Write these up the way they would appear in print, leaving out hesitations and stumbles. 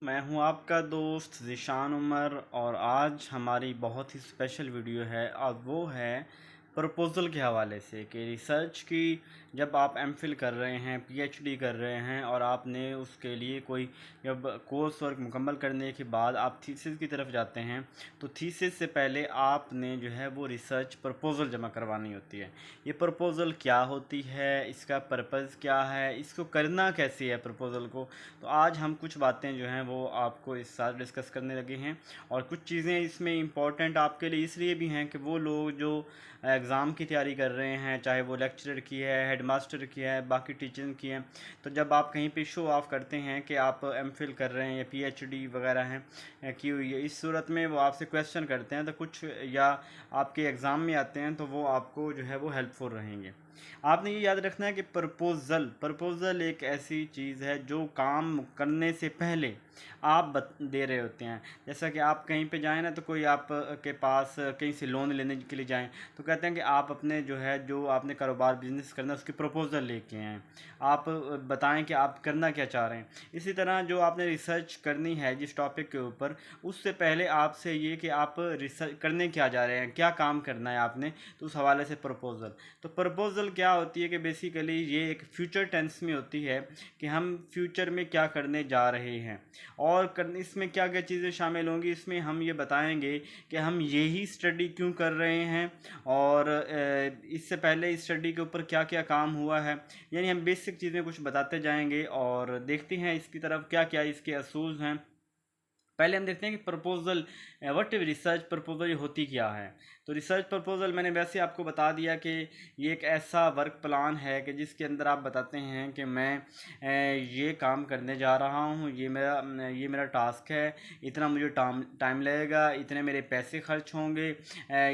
मैं हूं आपका दोस्त ज़ीशान उमर और आज हमारी बहुत ही स्पेशल वीडियो है और वो है प्रपोज़ल के हवाले से कि रिसर्च की जब आप एमफिल कर रहे हैं पीएचडी कर रहे हैं और आपने उसके लिए कोई जब कोर्स वर्क मुकम्मल करने के बाद आप थीसिस की तरफ जाते हैं तो थीसिस से पहले आपने जो है वो रिसर्च प्रपोज़ल जमा करवानी होती है। ये प्रपोज़ल क्या होती है, इसका पर्पज़ क्या है, इसको करना कैसे है प्रपोज़ल को। तो आज हम कुछ बातें जो हैं वो आपको इस साथ डिस्कस करने लगे हैं और कुछ चीज़ें इसमें इम्पॉर्टेंट आपके लिए इसलिए भी हैं कि वो लोग जो एग्ज़ाम की तैयारी कर रहे हैं, चाहे वो लेक्चरर की है, हेडमास्टर की है, बाकी टीचिंग की है, तो जब आप कहीं पे शो ऑफ करते हैं कि आप एमफिल कर रहे हैं या पीएचडी वगैरह हैं की हुई है, इस सूरत में वो आपसे क्वेश्चन करते हैं तो कुछ या आपके एग्ज़ाम में आते हैं तो वो आपको जो है वो हेल्पफुल रहेंगे। आपने ये याद रखना है कि प्रपोज़ल एक ऐसी चीज़ है जो काम करने से पहले आप दे रहे होते हैं। जैसा कि आप कहीं पे जाएँ ना तो कोई आप के पास कहीं से लोन लेने के लिए जाएँ तो कहते हैं कि आप अपने जो आपने कारोबार बिजनेस करना है उसकी प्रपोज़ल लेके आएँ। आप बताएं कि आप करना क्या चाह रहे हैं। इसी तरह जो आपने रिसर्च करनी है जिस टॉपिक के ऊपर, उससे पहले आपसे ये कि आप रिसर्च करने क्या जा रहे हैं, क्या काम करना है आपने, तो उस हवाले से प्रपोज़ल। तो प्रपोज़ल क्या होती है कि बेसिकली ये एक फ्यूचर टेंस में होती है कि हम फ्यूचर में क्या करने जा रहे हैं और इसमें क्या क्या चीज़ें शामिल होंगी। इसमें हम ये बताएंगे कि हम यही स्टडी क्यों कर रहे हैं और इससे पहले इस स्टडी के ऊपर क्या क्या काम हुआ है, यानी हम बेसिक चीज़ें कुछ बताते जाएंगे और देखते हैं इसकी तरफ क्या क्या इसके असूल हैं। पहले हम देखते हैं कि प्रपोजल व्हाट रिसर्च प्रपोजल होती क्या है। तो रिसर्च प्रपोजल मैंने वैसे आपको बता दिया कि ये एक ऐसा वर्क प्लान है कि जिसके अंदर आप बताते हैं कि मैं ये काम करने जा रहा हूँ, ये मेरा टास्क है, इतना मुझे टाइम लगेगा, इतने मेरे पैसे खर्च होंगे,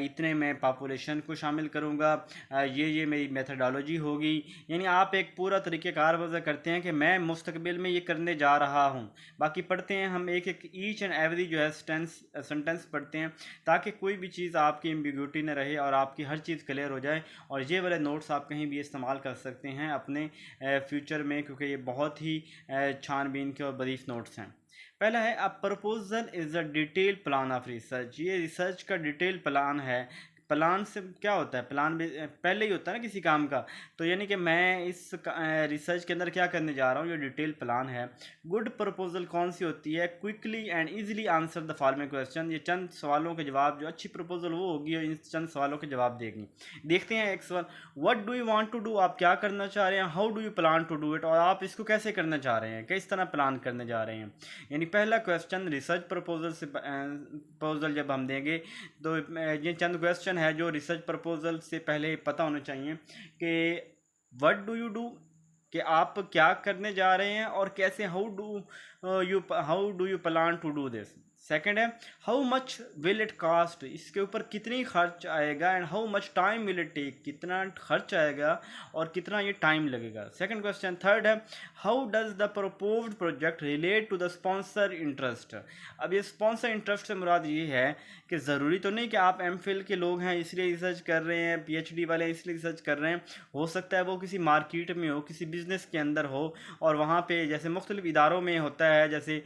इतने मैं पॉपुलेशन को शामिल करूँगा, ये मेरी मेथडोलॉजी होगी। यानी आप एक पूरा तरीक़ेकार वज़ा करते हैं कि मैं मुस्तकबिल में ये करने जा रहा हूँ। बाकी पढ़ते हैं हम एक एक ईच एंड एवरी जो है सेंटेंस पढ़ते हैं ताकि कोई भी चीज़ आपकी एम्बिग्यूटी न रहे और आपकी हर चीज़ क्लियर हो जाए। और ये वाले नोट्स आप कहीं भी इस्तेमाल कर सकते हैं अपने फ्यूचर में, क्योंकि ये बहुत ही छानबीन के और बरीफ नोट्स हैं। पहला है अ proposal is a detail plan of research. ये रिसर्च का डिटेल प्लान है। प्लान से क्या होता है, प्लान भी पहले ही होता है ना किसी काम का। तो यानी कि मैं इस रिसर्च के अंदर क्या करने जा रहा हूँ, ये डिटेल प्लान है। गुड प्रपोजल कौन सी होती है, quickly and easily answer the following question. ये चंद सवालों के जवाब, जो अच्छी प्रपोजल वो होगी और इन चंद सवालों के जवाब देगी। देखते हैं एक सवाल, what do you want to do, आप क्या करना चाह रहे हैं, how do you plan to do it, और आप इसको कैसे करना चाह रहे हैं, किस तरह प्लान करने जा रहे हैं। यानी पहला क्वेश्चन रिसर्च प्रपोजल से प्रपोजल जब हम देंगे तो ये चंद क्वेश्चन है जो रिसर्च प्रपोजल से पहले पता होना चाहिए कि व्हाट डू यू डू, कि आप क्या करने जा रहे हैं, और कैसे how do you plan to do this. Second है how much will it cost, इसके ऊपर कितनी खर्च आएगा, and how much time will it take, कितना खर्च आएगा और कितना ये टाइम लगेगा। Second question. थर्ड है how does the proposed project relate to the sponsor interest. अब ये स्पॉन्सर इंटरेस्ट से मुराद ये है कि ज़रूरी तो नहीं कि आप एमफिल के लोग हैं इसलिए रिसर्च कर रहे हैं, पीएचडी वाले इसलिए रिसर्च कर रहे हैं। हो सकता है वो किसी मार्केट में हो, किसी बिज़नेस के अंदर हो, और वहाँ पे जैसे मुख्तलिफ इदारों में होता है, जैसे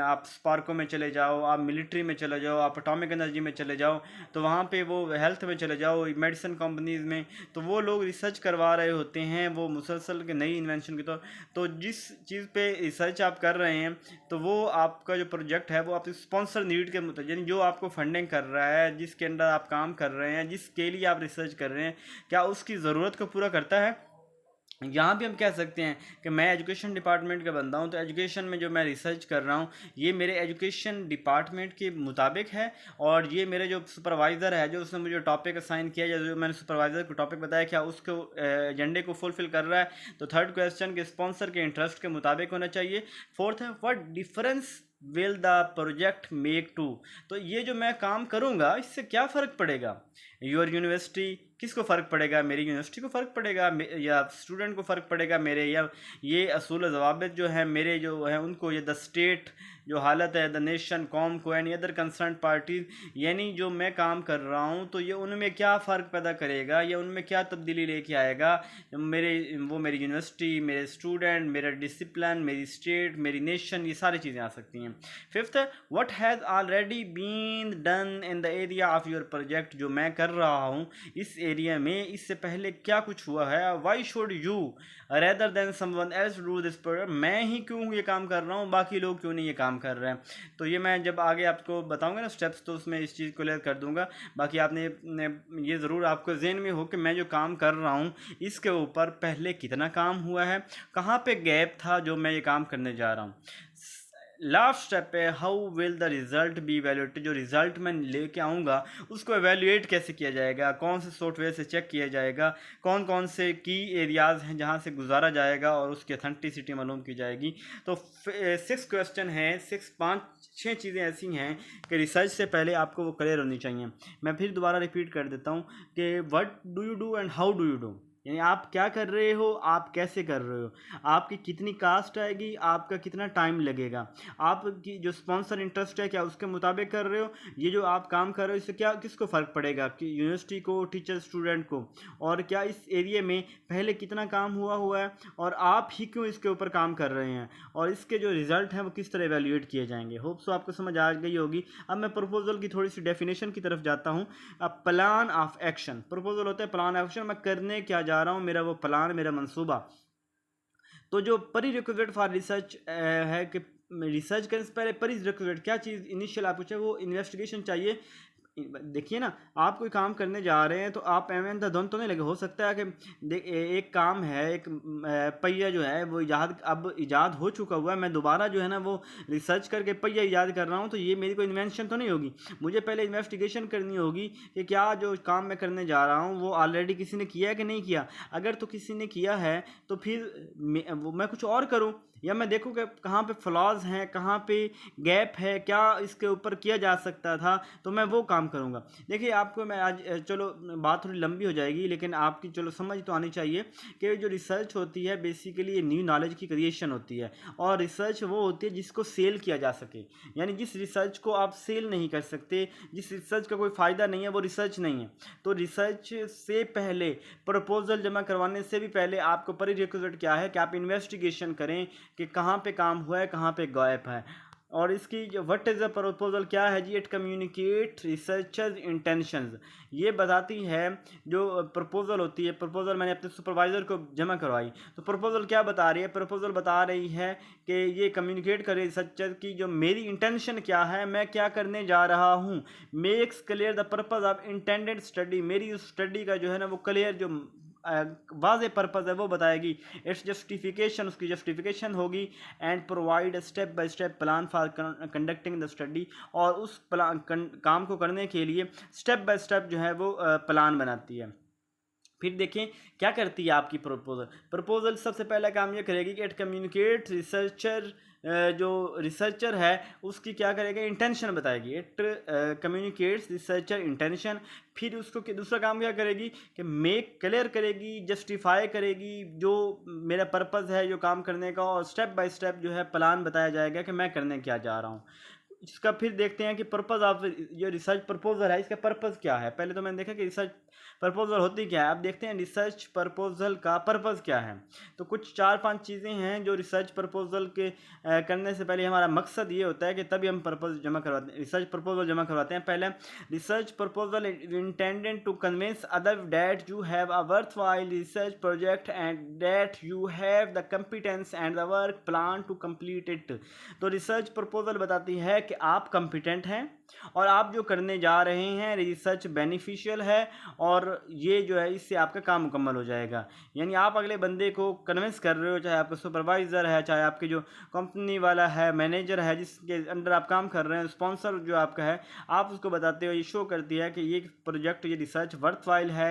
आप स्पार्को में चले जाओ, आप मिलिट्री में चले जाओ, आप एटॉमिक एनर्जी में चले जाओ, तो वहाँ पे वो हेल्थ में चले जाओ, मेडिसिन कंपनीज़ में, तो वो लोग रिसर्च करवा रहे होते हैं वो मुसलसल के नई इन्वेंशन की। तो जिस चीज़ पे रिसर्च आप कर रहे हैं तो वो आपका जो प्रोजेक्ट है वो आप स्पॉन्सर नीड के मुताबिक, यानी जो आपको फंडिंग कर रहा है, जिसके अंदर आप काम कर रहे हैं, जिसके लिए आप रिसर्च कर रहे हैं, क्या उसकी ज़रूरत को पूरा करता है। यहाँ भी हम कह सकते हैं कि मैं एजुकेशन डिपार्टमेंट का बंदा हूँ, तो एजुकेशन में जो मैं रिसर्च कर रहा हूँ ये मेरे एजुकेशन डिपार्टमेंट के मुताबिक है, और ये मेरे जो सुपरवाइज़र है जो उसने मुझे टॉपिक असाइन किया या जो मैंने सुपरवाइज़र को टॉपिक बताया क्या उसको एजेंडे को फुलफिल कर रहा है। तो थर्ड क्वेश्चन के स्पॉन्सर के इंटरेस्ट के मुताबिक होना चाहिए। फोर्थ है what difference will the project make to. तो ये जो मैं काम करूँगा इससे क्या फ़र्क पड़ेगा? योर यूनिवर्सिटी, किसको फ़र्क पड़ेगा? मेरी यूनिवर्सिटी को फ़र्क पड़ेगा, या स्टूडेंट को फ़र्क पड़ेगा मेरे, या ये असूल ज़वाबित जो है मेरे जो है उनको, ये द स्टेट जो हालत है, द नेशन, कॉम को, एनी अदर कंसर्न पार्टीज, यानी जो मैं काम कर रहा हूँ तो ये उनमें क्या फ़र्क पैदा करेगा या उनमें क्या तब्दीली लेके आएगा? मेरी यूनिवर्सिटी, मेरे स्टूडेंट, मेरा डिसिप्लिन, मेरी स्टेट, मेरी नेशन, ये सारी चीज़ें आ सकती हैं। Fifth, what has already been done in the area of your project. जो मैं कर रहा हूँ इस एरिया में, इससे पहले क्या कुछ हुआ है? Why should you rather than someone else do this project. मैं ही क्यों ये काम कर रहा हूँ, बाकी लोग क्यों नहीं ये काम कर रहे हैं? तो ये मैं जब आगे आपको बताऊंगा ना स्टेप्स, तो उसमें इस चीज़ को क्लियर कर दूंगा। बाकी आपने ये ज़रूर आपको जहन में हो कि मैं जो काम कर रहा हूँ इसके ऊपर पहले कितना काम हुआ है, कहाँ पे गैप था जो मैं ये काम करने जा रहा हूँ। लास्ट स्टेप है how will the result be evaluated. जो रिज़ल्ट मैं लेके आऊँगा उसको एवेल्यूएट कैसे किया जाएगा, कौन से सॉफ्टवेयर से चेक किया जाएगा, कौन कौन से की एरियाज़ हैं जहाँ से गुजारा जाएगा और उसकी अथेंटिसिटी मालूम की जाएगी। तो 6 क्वेश्चन हैं, 6 चीज़ें ऐसी हैं कि रिसर्च से पहले आपको वो क्लियर होनी चाहिए। मैं फिर दोबारा रिपीट कर देता हूँ कि what do you do and how do you do, यानी आप क्या कर रहे हो, आप कैसे कर रहे हो, आपकी कितनी कास्ट आएगी, आपका कितना टाइम लगेगा, आपकी जो स्पॉन्सर इंटरेस्ट है क्या उसके मुताबिक कर रहे हो, ये जो आप काम कर रहे हो इससे क्या किसको फ़र्क पड़ेगा, कि यूनिवर्सिटी को, टीचर, स्टूडेंट को, और क्या इस एरिया में पहले कितना काम हुआ है और आप ही क्यों इसके ऊपर काम कर रहे हैं, और इसके जो रिज़ल्ट हैं वो किस तरह एवेल्यूएट किए जाएंगे। होप सो आपको समझ आ गई होगी। अब मैं प्रपोजल की थोड़ी सी डेफिनेशन की तरफ जाता हूँ। अब प्लान ऑफ एक्शन, प्रपोजल होता है प्लान ऑफ एक्शन, मैं करने क्या जा रहा हूँ, मेरा वो प्लान, मेरा मंसूबा। तो जो परी रिक्विजिट फॉर रिसर्च है कि रिसर्च करने से पहले परी रिक्विजिट क्या चीज़ इनिशियल आपको चाहिए, वो इन्वेस्टिगेशन चाहिए। देखिए ना, आप कोई काम करने जा रहे हैं तो आप एवं धुन तो नहीं लगे। हो सकता है कि एक काम है, एक पहिया जो है वो ईजाद हो चुका हुआ है, मैं दोबारा जो है ना वो रिसर्च करके पहिया ईजाद कर रहा हूँ, तो ये मेरी कोई इन्वेंशन तो नहीं होगी। मुझे पहले इन्वेस्टिगेशन करनी होगी कि क्या जो काम मैं करने जा रहा हूँ वो ऑलरेडी किसी ने किया है कि नहीं किया। अगर तो किसी ने किया है तो फिर मैं कुछ और करूँ, या मैं देखूँ कि कहाँ पे फ्लॉज हैं, कहाँ पे गैप है, क्या इसके ऊपर किया जा सकता था, तो मैं वो काम करूँगा। देखिए आपको मैं आज चलो बात थोड़ी लंबी हो जाएगी, लेकिन आपकी चलो समझ तो आनी चाहिए कि जो रिसर्च होती है बेसिकली ये न्यू नॉलेज की क्रिएशन होती है, और रिसर्च वो होती है जिसको सेल किया जा सके। यानी जिस रिसर्च को आप सेल नहीं कर सकते, जिस रिसर्च का कोई फ़ायदा नहीं है, वो रिसर्च नहीं है। तो रिसर्च से पहले, प्रपोजल जमा करवाने से भी पहले आपको प्री रिक्विजिट क्या है कि आप इन्वेस्टिगेशन करें कि कहाँ पे काम हुआ है, कहाँ पे गैप है। और इसकी जो व्हाट इज़ द प्रपोजल क्या है जी, इट कम्युनिकेट रिसर्चर्स इंटेंशंस। ये बताती है जो प्रपोजल होती है, प्रपोजल मैंने अपने सुपरवाइज़र को जमा करवाई, तो प्रपोजल क्या बता रही है, प्रपोजल बता रही है कि ये कम्युनिकेट करे रिसर्चर की जो मेरी इंटेंशन क्या है, मैं क्या करने जा रहा हूँ। Makes clear the purpose of intended study, मेरी उस स्टडी का जो है ना वो क्लियर जो वाज़े पर्पज़ है वो बताएगी। इट्स जस्टिफिकेशन, उसकी जस्टिफिकेशन होगी। And provide step by step plan for conducting the study, और उस प्लान काम को करने के लिए स्टेप बाय स्टेप जो है वो प्लान बनाती है। फिर देखें क्या करती है आपकी प्रपोजल सबसे पहला काम ये करेगी कि इट कम्युनिकेट रिसर्चर, जो रिसर्चर है उसकी क्या करेगा, इंटेंशन बताएगी। It communicates researcher intention. फिर उसको दूसरा काम क्या करेगी कि मेक क्लियर करेगी, जस्टिफाई करेगी जो मेरा पर्पज़ है जो काम करने का, और स्टेप बाय स्टेप जो है प्लान बताया जाएगा कि मैं करने क्या जा रहा हूँ। इसका फिर देखते हैं कि पर्पज़ ऑफ जो रिसर्च प्रपोजल है इसका पर्पज़ क्या है। पहले तो मैंने देखा कि रिसर्च प्रपोजल होती क्या है, अब देखते हैं रिसर्च प्रपोजल का पर्पज़ क्या है। तो कुछ 4-5 चीज़ें हैं जो रिसर्च प्रपोजल के करने से पहले हमारा मकसद ये होता है कि तभी हम पर्पज़ जमा करवाते हैं, रिसर्च प्रपोजल जमा करवाते हैं। पहले research proposal intended to convince other that you have a worthwhile research project and that you have the competence and the work plan to complete it. तो रिसर्च प्रपोजल बताती है कि कि आप कॉम्पिटेंट हैं और आप जो करने जा रहे हैं रिसर्च बेनिफिशियल है और ये जो है इससे आपका काम मुकम्मल हो जाएगा। यानी आप अगले बंदे को कन्विंस कर रहे हो, चाहे आपका सुपरवाइज़र है, चाहे आपके जो कंपनी वाला है, मैनेजर है जिसके अंडर आप काम कर रहे हैं, स्पॉन्सर जो आपका है, आप उसको बताते हो, ये शो करती है कि ये प्रोजेक्ट, ये रिसर्च वर्थवाइल है,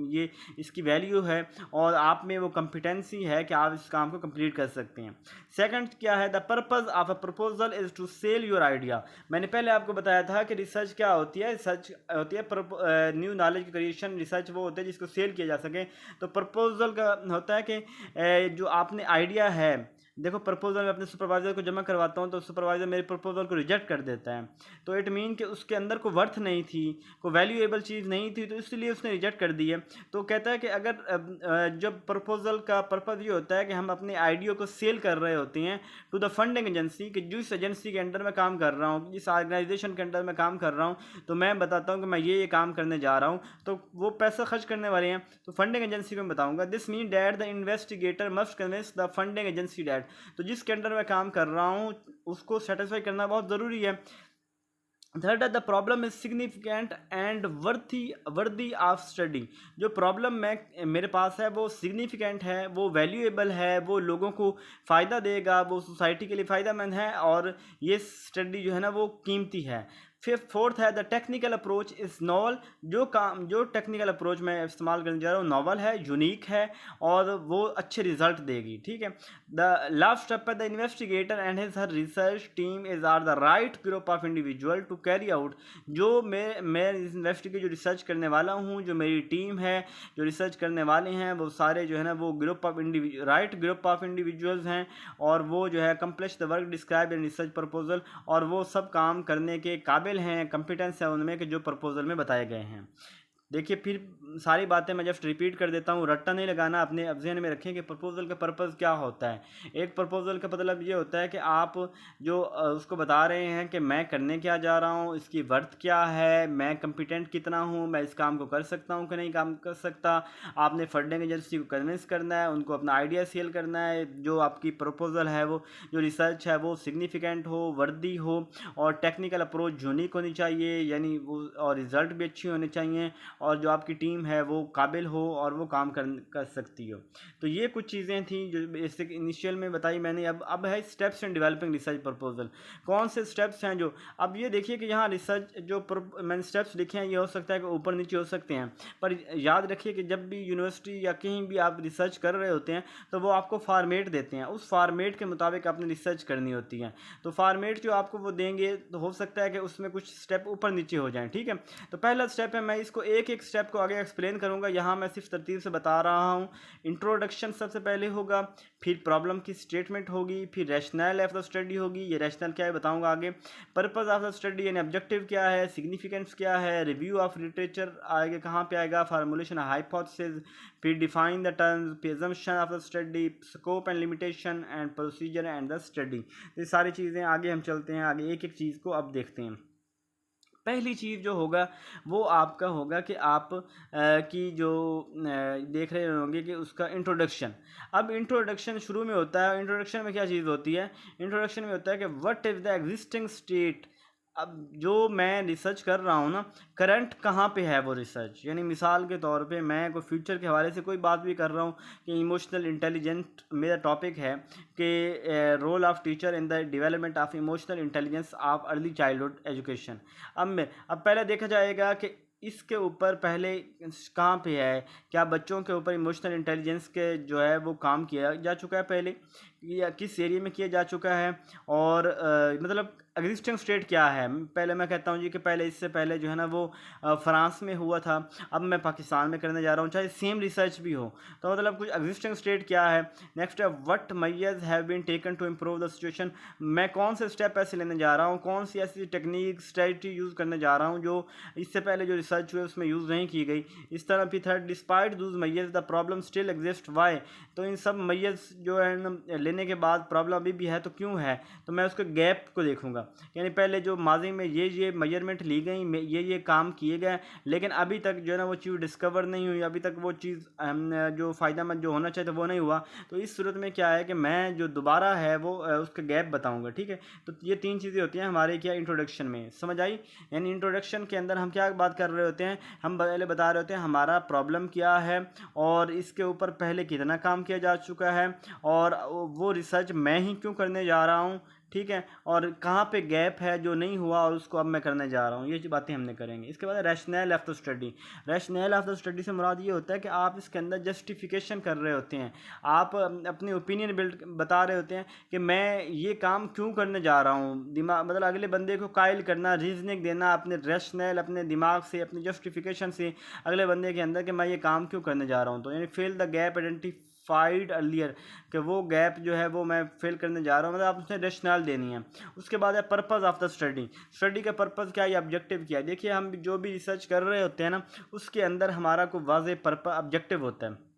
ये इसकी वैल्यू है और आप में वो कॉम्पिटेंसी है कि आप इस काम को कंप्लीट कर सकते हैं। सेकंड क्या है, the purpose of a proposal is to sell your idea. मैंने पहले आपको बताया था कि रिसर्च क्या होती है, रिसर्च होती है न्यू नॉलेज क्रिएशन, रिसर्च वो होता है जिसको सेल किया जा सके। तो प्रपोजल का होता है कि जो आपने आइडिया है, देखो प्रपोजल में अपने सुपरवाइज़र को जमा करवाता हूँ तो सुपरवाइज़र मेरे प्रपोजल को रिजेक्ट कर देता है, तो इट मीन कि उसके अंदर कोई वर्थ नहीं थी, कोई वैल्यूएबल चीज़ नहीं थी, तो इसलिए उसने रिजेक्ट कर दी है। तो कहता है कि अगर जब प्रपोजल का पर्पज़ ये होता है कि हम अपने आइडिया को सेल कर रहे होते हैं टू द फंडिंग एजेंसी, कि जिस एजेंसी के अंडर मैं काम कर रहा हूँ, जिस ऑर्गेनाइजेशन के अंडर मैं काम कर रहा हूँ, तो मैं बताता हूँ कि मैं ये काम करने जा रहा हूँ, तो वो पैसा खर्च करने वाले हैं, तो फंडिंग एजेंसी को मैं बताऊँगा। This mean that the investigator must convince the funding agency that, तो जिसके अंडर मैं काम कर रहा हूँ उसको सेटिस्फाई करना बहुत ज़रूरी है। थर्ड है, the problem is significant and worthy of study. जो प्रॉब्लम मेरे पास है वो सिग्निफिकेंट है, वो वैल्यूएबल है, वो लोगों को फ़ायदा देगा, वो सोसाइटी के लिए फ़ायदेमंद है और ये स्टडी जो है ना वो कीमती है। फोर्थ है, the technical approach is novel. जो टेक्निकल अप्रोच मैं इस्तेमाल करने जा रहा हूँ नॉवल है, यूनिक है और वो अच्छे रिजल्ट देगी, ठीक है। द लास्ट स्टेप है, the investigator and his her research team is are the right group of individual to carry out. जो मैं इन्वेस्टिगेट जो रिसर्च करने वाला हूँ, जो मेरी टीम है, जो रिसर्च करने वाले हैं, वो सारे जो है ना वो राइट ग्रुप ऑफ इंडिविजुअल्स हैं और वो जो है complete the work describe in research proposal, और वो सब काम करने के काबिल हैं, कॉम्पिटेंस है उनमें कि जो प्रपोजल में बताए गए हैं। देखिए फिर सारी बातें मैं जस्ट रिपीट कर देता हूँ, रट्टा नहीं लगाना, अपने ज़हन में रखें कि प्रपोजल का पर्पज़ क्या होता है। एक प्रपोजल का मतलब ये होता है कि आप जो उसको बता रहे हैं कि मैं करने क्या जा रहा हूँ, इसकी वर्थ क्या है, मैं कॉम्पिटेंट कितना हूँ, मैं इस काम को कर सकता हूँ कि नहीं काम कर सकता। आपने फंडिंग एजेंसी को कन्विंस करना है, उनको अपना आइडिया सेल करना है, जो आपकी प्रपोजल है वो जो रिसर्च है वो सिग्निफिकेंट हो, वर्दी हो और टेक्निकल अप्रोच यूनिक होनी चाहिए, यानी वो और रिज़ल्ट भी अच्छे होने चाहिए और जो आपकी टीम है वो काबिल हो और वो काम कर सकती हो। तो ये कुछ चीज़ें थी जो बेसिक इनिशियल में बताई मैंने। अब है steps in developing research proposal. कौन से स्टेप्स हैं जो, अब ये देखिए कि यहाँ रिसर्च जो मैंने स्टेप्स लिखे हैं ये हो सकता है कि ऊपर नीचे हो सकते हैं, पर याद रखिए कि जब भी यूनिवर्सिटी या कहीं भी आप रिसर्च कर रहे होते हैं तो वो आपको फार्मेट देते हैं, उस फार्मेट के मुताबिक आपने रिसर्च करनी होती है। तो फार्मेट जो आपको वो देंगे तो हो सकता है कि उसमें कुछ स्टेप ऊपर नीचे हो जाएँ, ठीक है। तो पहला स्टेप है, मैं इसको एक स्टेप को आगे एक्सप्लेन करूंगा, यहाँ मैं सिर्फ तरतीब से बता रहा हूँ। इंट्रोडक्शन सबसे पहले होगा, फिर प्रॉब्लम की स्टेटमेंट होगी, फिर रैशनल ऑफ द स्टडी होगी, ये रैशनल क्या है बताऊंगा आगे, पर्पस ऑफ द स्टडी यानी ऑब्जेक्टिव क्या है, सिग्निफिकेंस क्या है, रिव्यू ऑफ लिटरेचर आगे कहाँ पे आएगा, फार्मूलेशन हाइपोथेसिस, फिर डिफाइन द टर्म्स, फिर assumption of the study, scope and limitation and procedure and the study. ये सारी चीज़ें आगे हम चलते हैं, आगे एक एक चीज़ को अब देखते हैं। पहली चीज़ जो होगा वो आपका होगा कि आप की जो देख रहे होंगे कि उसका इंट्रोडक्शन। अब इंट्रोडक्शन शुरू में होता है, इंट्रोडक्शन में क्या चीज़ होती है, इंट्रोडक्शन में होता है कि what is the existing state. अब जो मैं रिसर्च कर रहा हूँ ना, करंट कहाँ पे है वो रिसर्च, यानी मिसाल के तौर पे मैं कोई फ्यूचर के हवाले से कोई बात भी कर रहा हूँ कि इमोशनल इंटेलिजेंट मेरा टॉपिक है कि role of teacher in the development of emotional intelligence of early childhood education. अब पहले देखा जाएगा कि इसके ऊपर पहले कहाँ पे है, क्या बच्चों के ऊपर इमोशनल इंटेलिजेंस के जो है वो काम किया जा चुका है पहले, या किस एरिया में किया जा चुका है, और मतलब एग्जिस्टिंग स्टेट क्या है। पहले मैं कहता हूँ जी कि पहले इससे पहले जो है ना वो फ्रांस में हुआ था, अब मैं पाकिस्तान में करने जा रहा हूँ, चाहे सेम रिसर्च भी हो, तो मतलब कुछ एग्जिस्टिंग स्टेट क्या है। नेक्स्ट है, what measures have been taken to improve the situation. मैं कौन से स्टेप ऐसे लेने जा रहा हूँ, कौन सी ऐसी टेक्निक स्ट्रेटजी यूज़ करने जा रहा हूँ जो इससे पहले जो रिसर्च हुई उसमें यूज़ नहीं की गई। इस तरह फिर third, despite those measures the problem still exist why. तो इन सब मेजर्स जो है लेने के बाद प्रॉब्लम अभी भी है तो क्यों है, तो मैं उसके गैप को देखूंगा। यानी पहले जो माजी में ये मेजरमेंट ली गई, ये काम किए गए, लेकिन अभी तक जो है ना वो चीज़ डिस्कवर नहीं हुई, अभी तक वो चीज़ जो फ़ायदेमंद जो होना चाहिए था वो नहीं हुआ। तो इस सूरत में क्या है कि मैं जो दोबारा है वो उसका गैप बताऊँगा, ठीक है। तो ये 3 चीज़ें होती हैं हमारे क्या इंट्रोडक्शन में, समझ आई। यानी इंट्रोडक्शन के अंदर हम क्या बात कर रहे होते हैं, हम पहले बता रहे होते हैं हमारा प्रॉब्लम क्या है और इसके ऊपर पहले कितना काम किया जा चुका है और वो रिसर्च मैं ही क्यों करने जा रहा हूँ, ठीक है, और कहाँ पे गैप है जो नहीं हुआ और उसको अब मैं करने जा रहा हूँ, ये बातें हमने करेंगे। इसके बाद rational of the study. Rational of the study से मुराद ये होता है कि आप इसके अंदर जस्टिफिकेशन कर रहे होते हैं, आप अपनी ओपिनियन बिल्ड बता रहे होते हैं कि मैं ये काम क्यों करने जा रहा हूँ। दिमाग मतलब अगले बंदे को कायल करना, रीजनिंग देना अपने रैशनल अपने दिमाग से, अपने जस्टिफिकेशन से अगले बंदे के अंदर कि मैं ये काम क्यों करने जा रहा हूँ। तो यानी fill the gap identified earlier, कि वो गैप जो है वो मैं फिल करने जा रहा हूँ, मतलब आप उसने रैशनल देनी है। उसके बाद है purpose of the study. Study का पर्पस क्या है, ऑब्जेक्टिव क्या है। देखिए हम जो भी रिसर्च कर रहे होते हैं ना, उसके अंदर हमारा कोई वाज़ेह पर्पस ऑब्जेक्टिव होता है।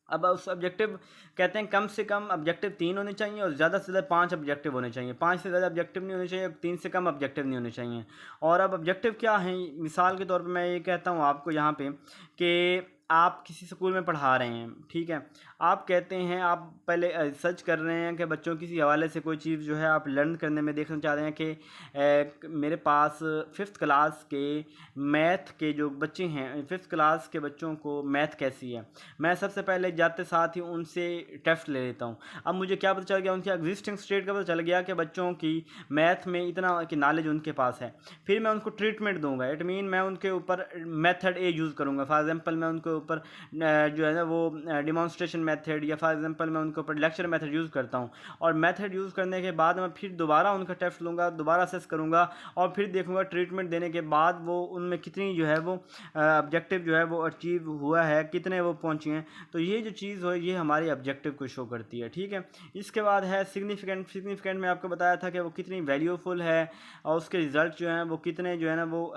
अब उस ऑब्जेक्टिव कहते हैं कम से कम ऑब्जेक्टिव 3 होने चाहिए और ज़्यादा से ज़्यादा 5 ऑब्जेक्टिव होने चाहिए। 5 से ज़्यादा ऑब्जेक्टिव नहीं होने चाहिए, 3 से कम ऑब्जेक्टिव नहीं होने चाहिए। और अब ऑब्जेक्टिव क्या है, मिसाल के तौर पे मैं ये कहता हूँ आपको यहाँ पे कि आप किसी स्कूल में पढ़ा रहे हैं, ठीक है, आप कहते हैं आप पहले सर्च कर रहे हैं कि बच्चों किसी हवाले से कोई चीज़ जो है आप लर्न करने में देखना चाह रहे हैं कि मेरे पास 5th क्लास के मैथ के जो बच्चे हैं, 5th क्लास के बच्चों को मैथ कैसी है। मैं सबसे पहले जाते साथ ही उनसे टेस्ट ले लेता हूँ। अब मुझे क्या पता चल गया, उनकी एग्जिस्टिंग स्टेट का पता चल गया कि बच्चों की मैथ में इतना कि नॉलेज उनके पास है। फिर मैं उनको ट्रीटमेंट दूंगा, इट मीन मैं उनके ऊपर मेथड ए यूज़ करूँगा। फॉर एग्जांपल मैं उनके ऊपर जो है ना वो डिमॉन्स्ट्रेशन मेथड या फॉर एग्जांपल मैं उनके ऊपर लेक्चर मेथड यूज़ करता हूँ। और मेथड यूज़ करने के बाद मैं फिर दोबारा उनका टेस्ट लूँगा, दोबारा असेस करूँगा और फिर देखूँगा ट्रीटमेंट देने के बाद वो उनमें कितनी जो है वो ऑब्जेक्टिव जो है वो अचीव हुआ है, कितने वो पहुँचे हैं। तो ये जो चीज़ हो ये हमारे ऑब्जेक्टिव को शो करती है, ठीक है। इसके बाद है सिग्निफिकेंट। सिग्निफिकेंट में आपको बताया था कि वो कितनी वैल्यूफुल है और उसके रिज़ल्ट जो हैं वो कितने जो है ना वो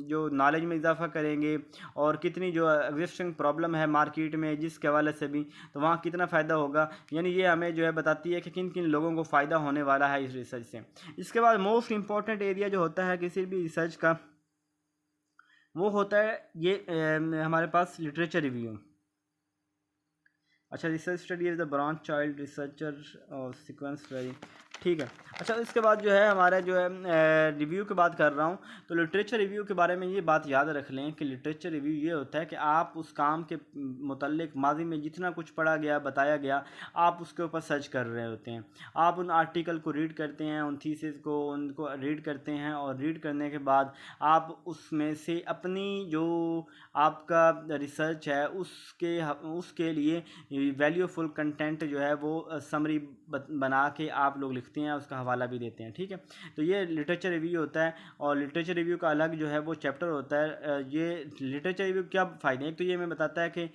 जो नॉलेज में इजाफा करेंगे और कितनी जो एग्जिस्टिंग प्रॉब्लम है मार्केट में जिसके हवाले से भी, तो वहाँ कितना फ़ायदा होगा। यानी ये हमें जो है बताती है कि किन किन लोगों को फ़ायदा होने वाला है इस रिसर्च से। इसके बाद मोस्ट इंपॉर्टेंट एरिया जो होता है किसी भी रिसर्च का वो होता है ये हमारे पास लिटरेचर रिव्यू। अच्छा, research study is the branch child researcher और सीक्वेंस वेरी, ठीक है। अच्छा, इसके बाद जो है हमारा जो है रिव्यू की बात कर रहा हूँ, तो लिटरेचर रिव्यू के बारे में ये बात याद रख लें कि लिटरेचर रिव्यू ये होता है कि आप उस काम के मुतल्लिक माजी में जितना कुछ पढ़ा गया बताया गया आप उसके ऊपर सर्च कर रहे होते हैं। आप उन आर्टिकल को रीड करते हैं, उन थीसिस को उनको रीड करते हैं और रीड करने के बाद आप उसमें से अपनी जो आपका रिसर्च है उसके लिए वैल्यूफुल कंटेंट जो है वो समरी बना के आप लोग लिखते हैं, उसका हवाला भी देते हैं, ठीक है। तो ये लिटरेचर रिव्यू होता है और लिटरेचर रिव्यू का अलग जो है वो चैप्टर होता है। ये लिटरेचर रिव्यू क्या फ़ायदे हैं, एक तो ये हमें बताता है कि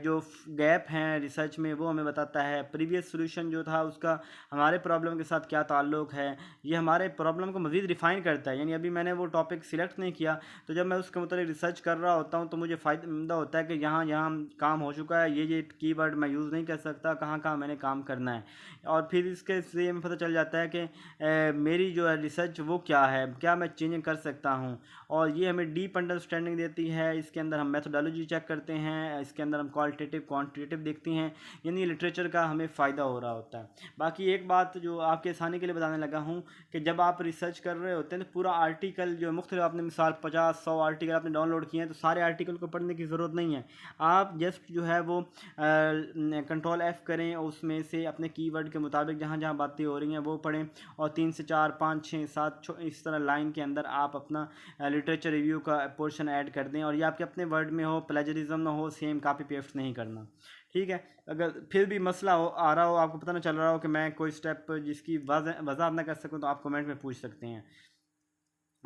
जो गैप हैं रिसर्च में वो हमें बताता है, प्रीवियस सोल्यूशन जो था उसका हमारे प्रॉब्लम के साथ क्या ताल्लुक़ है, ये हमारे प्रॉब्लम को मज़ीद रिफ़ाइन करता है। यानी अभी मैंने वो टॉपिक सिलेक्ट नहीं किया तो जब मैं उसके मतलब रिसर्च कर रहा होता हूँ तो मुझे फ़ायदा होता है कि यहाँ यहाँ काम हो चुका है, ये कीवर्ड मैं यूज़ नहीं कर सकता, कहाँ कहाँ मैंने काम करना है। और फिर इसके से हमें पता चल जाता है कि मेरी जो है रिसर्च वो क्या है, क्या मैं चेंज कर सकता हूँ। और ये हमें डीप अंडरस्टैंडिंग देती है। इसके अंदर हम मेथोडोलॉजी चेक करते हैं, इसके अंदर हम क्वालिटेटिव क्वांटिटेटिव देखते हैं। यानी लिटरेचर का हमें फ़ायदा हो रहा होता है। बाकी एक बात जो आपके आसानी के लिए बताने लगा हूँ कि जब आप रिसर्च कर रहे होते हैं तो पूरा आर्टिकल जो मुख्तलिफ आपने मिसाल 50-100 आर्टिकल आपने डाउनलोड किए हैं तो सारे आर्टिकल को पढ़ने की ज़रूरत नहीं है। आप जस्ट जो है वो कंट्रोल F करें और उसमें से अपने कीवर्ड के मुताबिक जहाँ जहाँ बातें हो रही हैं वो पढ़ें और 3 से 4 5 6 7 इस तरह लाइन के अंदर आप अपना लिटरेचर रिव्यू का पोर्शन ऐड कर दें। और ये आपके अपने वर्ड में हो, प्लेजरिज्म ना हो, सेम कॉपी पेस्ट नहीं करना, ठीक है। अगर फिर भी मसला हो आ रहा हो, आपको पता ना चल रहा हो कि मैं कोई स्टेप जिसकी वजाहत ना कर सकूँ तो आप कमेंट में पूछ सकते हैं।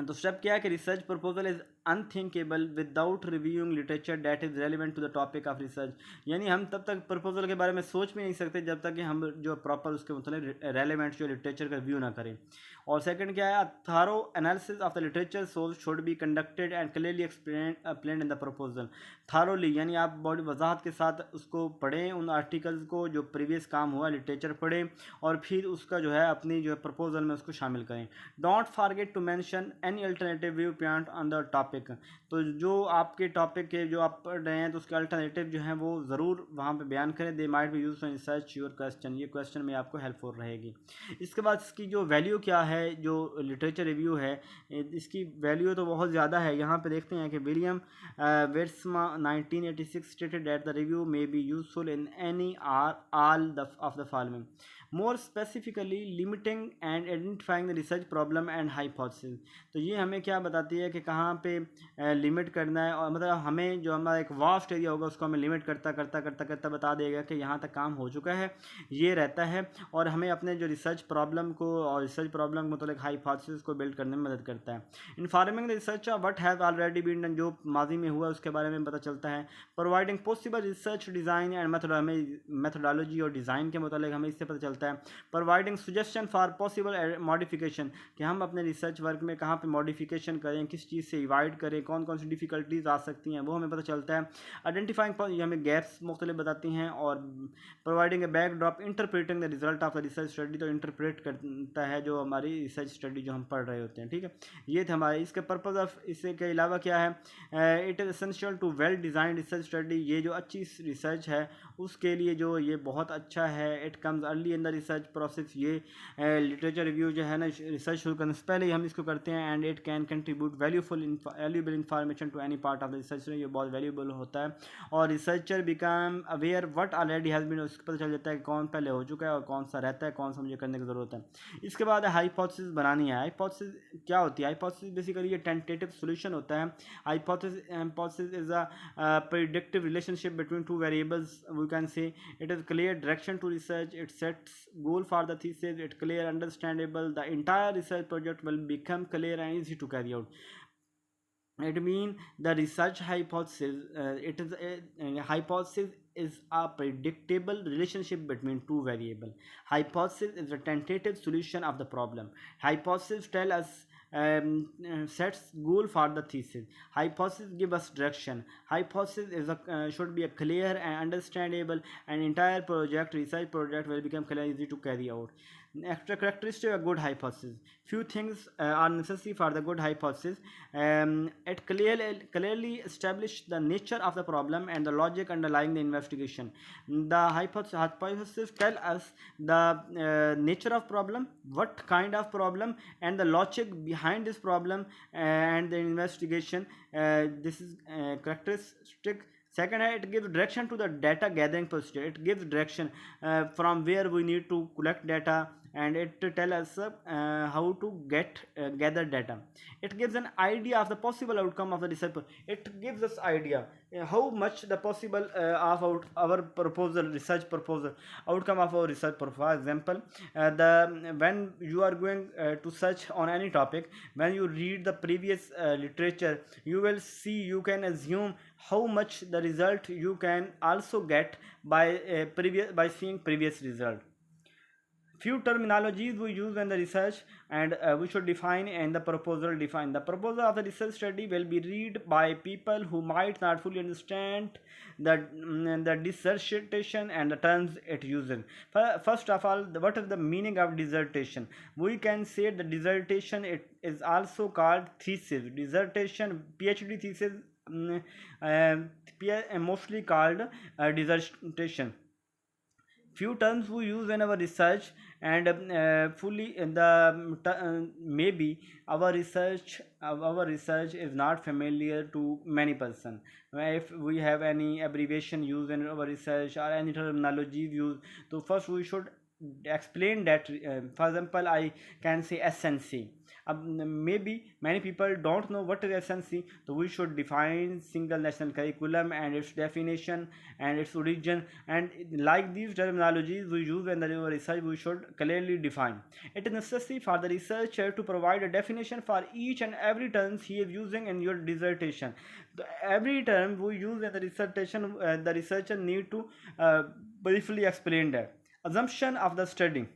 तो स्टेप क्या है कि research proposal is unthinkable without reviewing literature that is relevant to the topic of research. यानी हम तब तक प्रपोजल के बारे में सोच भी नहीं सकते जब तक कि हम जो प्रॉपर उसके मतलब रेलिवेंट जो लिटरेचर का रिव्यू ना करें। और सेकंड क्या है, थारो analysis of the literature source should be conducted and clearly explain in the proposal. Thoroughly यानी आप बड़ी वजाहत के साथ उसको पढ़ें, उन आर्टिकल्स को जो प्रीवियस काम हुआ लिटरेचर पढ़ें और फिर उसका जो है अपनी जो है प्रपोजल में उसको शामिल करें। Don't forget to mention any alternative viewpoint on the topic. तो जो आपके टॉपिक के जो आप पढ़ रहे हैं तो उसके अल्टरनेटिव जो हैं वो ज़रूर वहाँ पे बयान करें। They might be use to research your question, ये क्वेश्चन में आपको हेल्पफुल रहेगी। इसके बाद इसकी जो वैल्यू क्या है, जो लिटरेचर रिव्यू है इसकी वैल्यू तो बहुत ज़्यादा है। यहाँ पे देखते हैं कि William Wiersma 1986 stated that the review may be useful in any or all of the following, more specifically limiting and identifying the research problem and hypothesis. तो ये हमें क्या बताती है कि कहाँ पे लिमिट करना है, और मतलब हमें जो हमारा एक वास्ट एरिया होगा उसको हमें लिमिट करता करता करता करता बता देगा कि यहाँ तक काम हो चुका है, ये रहता है। और हमें अपने जो रिसर्च प्रॉब्लम को और रिसर्च प्रॉब्लम मतलब हाइपोथेसिस को बिल्ड करने में मदद करता है। Informing the research what has already been done, जो माजी में हुआ उसके बारे में पता चलता है। Providing possible research design and method, हमें मेथोडोलॉजी और डिज़ाइन के मतलब हमें इससे पता चलता है। Providing suggestion for possible modification, कि हम अपने रिसर्च वर्क में कहाँ पे मॉडिफिकेशन करें, किस चीज़ से डिवाइड करें, कौन कौन सी डिफ़िकल्टीज आ सकती हैं वो हमें पता चलता है। आइडेंटिफाइंग, ये हमें गैप्स मुख्तलिफ बताती हैं। और providing A backdrop interpreting the result of the research study, तो इंटरप्रेट करता है जो हमारी रिसर्च स्टडी जो हम पढ़ रहे होते हैं। ठीक है, ये थे हमारे इसके पर्पज़ ऑफ, इससे के अलावा क्या है, it is essential to well design research study, ये जो अच्छी रिसर्च है उसके लिए जो ये बहुत अच्छा है। It comes early in the research process, ये लिटरेचर रिव्यू जो है ना रिसर्च शुरू करने से पहले ही हम इसको करते हैं। And it can contribute valuable information to any part of the research, ये बहुत वैल्यूबल होता है। और researcher become aware what already has been, उसको पता चल जाता है कि कौन पहले हो चुका है और कौन सा रहता है, कौन सा मुझे करने की ज़रूरत है। इसके बाद हाइपोथेसिस बनानी है। हाइपोथेसिस क्या होती है? हाइपोथेसिस बेसिकली ये टेंटेटिव सोल्यूशन होता है। Hypothesis is a predictive relationship between two variables, we can say. It is clear direction to research, it sets goal for the thesis, it clear understandable, the entire research project will become clear and easy to carry out. It means the research hypothesis, it is a hypothesis is a predictable relationship between two variables. Hypothesis is a tentative solution of the problem. Hypothesis tell us sets goal for the thesis. Hypothesis give us direction. Hypothesis is should be a clear and understandable, and entire project, research project will become clear, easy to carry out. Extra characteristic of a good hypothesis. Few things are necessary for the good hypothesis. It clearly establish the nature of the problem and the logic underlying the investigation. The hypothesis tell us the nature of problem, what kind of problem, and the logic behind this problem and the investigation. This is characteristic. Second, it gives direction to the data gathering procedure. It gives direction from where we need to collect data, and it tell us how to gather data. It gives an idea of the possible outcome of the research. It gives us idea how much the possible of our proposal, research proposal, outcome of our research proposal. For example, the when you are going to search on any topic, when you read the previous literature, you will see, you can assume how much the result you can also get by seeing previous result. Few terminologies we use in the research, and we should define in the proposal. Define the proposal of the research study will be read by people who might not fully understand the dissertation and the terms it uses. First of all, what is the meaning of dissertation? We can say the dissertation, it is also called thesis. Dissertation, PhD thesis, mostly called dissertation. Few terms we use in our research, and fully in the maybe our research is not familiar to many person. If we have any abbreviation used in our research or any terminology used, so first we should explain that. For example, I can say SNC. maybe many people don't know what is SNC, so we should define single national curriculum and its definition and its origin, and like these terminologies we use in the research we should clearly define. It is necessary for the researcher to provide a definition for each and every terms he is using in your dissertation. Every term we use in the dissertation, the researcher need to briefly explain that. Assumption of the study.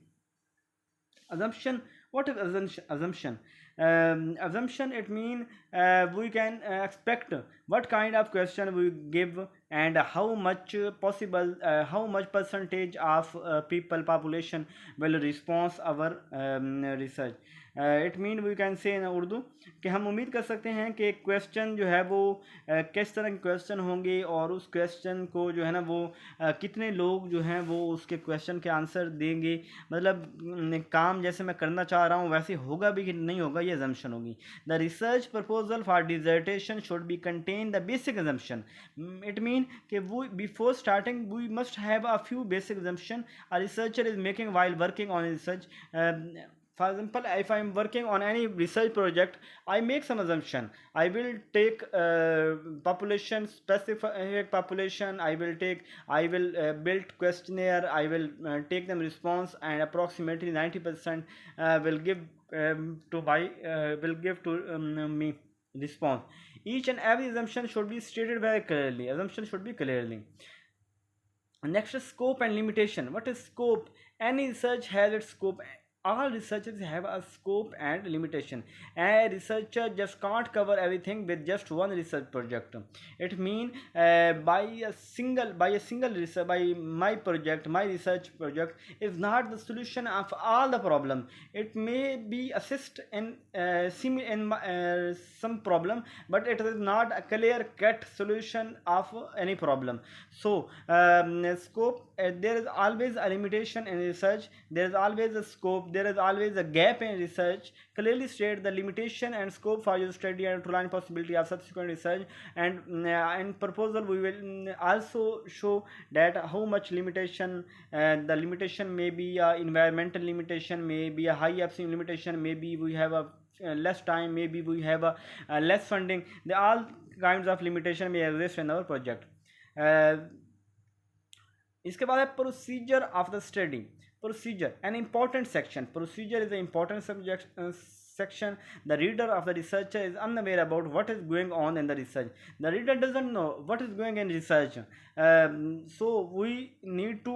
Assumption. What is assumption? Assumption, it means we can expect what kind of question we give and how much possible, how much percentage of people population will respond our research. It mean we can say in Urdu कि हम उम्मीद कर सकते हैं कि question जो है वो किस तरह के क्वेश्चन होंगे और उस क्वेश्चन को जो है ना वो कितने लोग जो हैं वो उसके क्वेश्चन के आंसर देंगे, मतलब काम जैसे मैं करना चाह रहा हूँ वैसे होगा भी कि नहीं होगा, ये अजम्पशन होगी. The research proposal for dissertation should be contain the basic assumption. It mean कि वो before starting we must have a few basic assumption a researcher is making while working on research. For example, if I am working on any research project, I make some assumption. I will take population, specific population. I will build questionnaire. I will take them response, and approximately 90% will give will give to me response. Each and every assumption should be stated very clearly. Assumption should be clearly. Next is scope and limitation. What is scope? Any research has its scope. All researchers have a scope and limitation. A researcher just can't cover everything with just one research project. It means by a single research, by my research project is not the solution of all the problem. It may be assist in some problem, but it is not a clear cut solution of any problem. So scope, there is always a limitation in research. There is always a scope. There is always a gap in research. Clearly state the limitation and scope for your study and outline possibility of subsequent research. And in proposal we will also show that how much limitation, the limitation may be a environmental limitation, may be a high upstream limitation, maybe we have a less time, maybe we have a less funding. All kinds of limitation may exist in our project. इसके बाद है procedure of the study. Procedure an important section. Procedure is an important section. The reader of the researcher is unaware about what is going on in the research. The reader doesn't know what is going in research. So we need to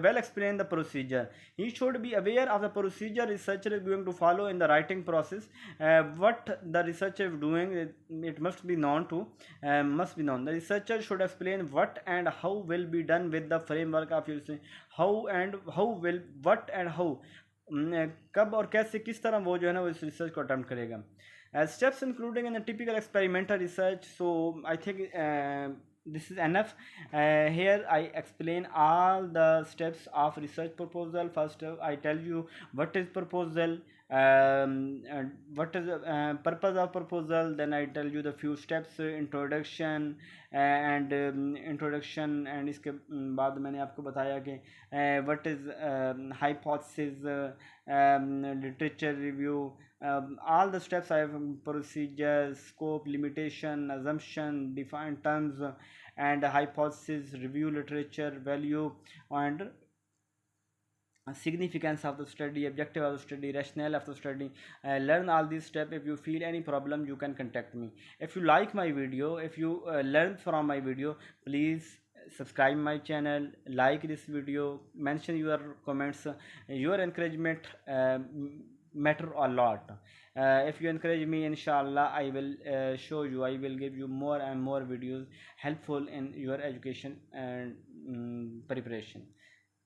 well explain the procedure. He should be aware of the procedure researcher is going to follow in the writing process. What the researcher is doing, it must be known. The researcher should explain what and how will be done with the framework of using what and how, कब और कैसे किस तरह वो जो है ना वो इस रिसर्च को अटेम्प्ट करेगा. Steps including in typical experimental research. So I think this is enough. Here I explain all the steps of research proposal. First I tell you what is proposal, what is purpose of proposal. Then I tell you the few steps, introduction and introduction, and इसके बाद मैंने आपको बताया कि what is hypothesis, literature review, all the steps I have, procedure, scope, limitation, assumption, defined terms, and hypothesis, review literature, value, and significance of the study, objective of the study, rationale of the study. Learn all these steps. If you feel any problem, you can contact me. If you like my video, if you learn from my video, please subscribe my channel, like this video, mention your comments. Your encouragement matter a lot. If you encourage me, inshallah I will show you, I will give you more and more videos helpful in your education and preparation.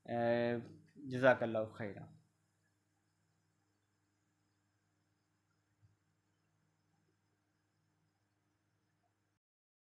Jazakallah khaira.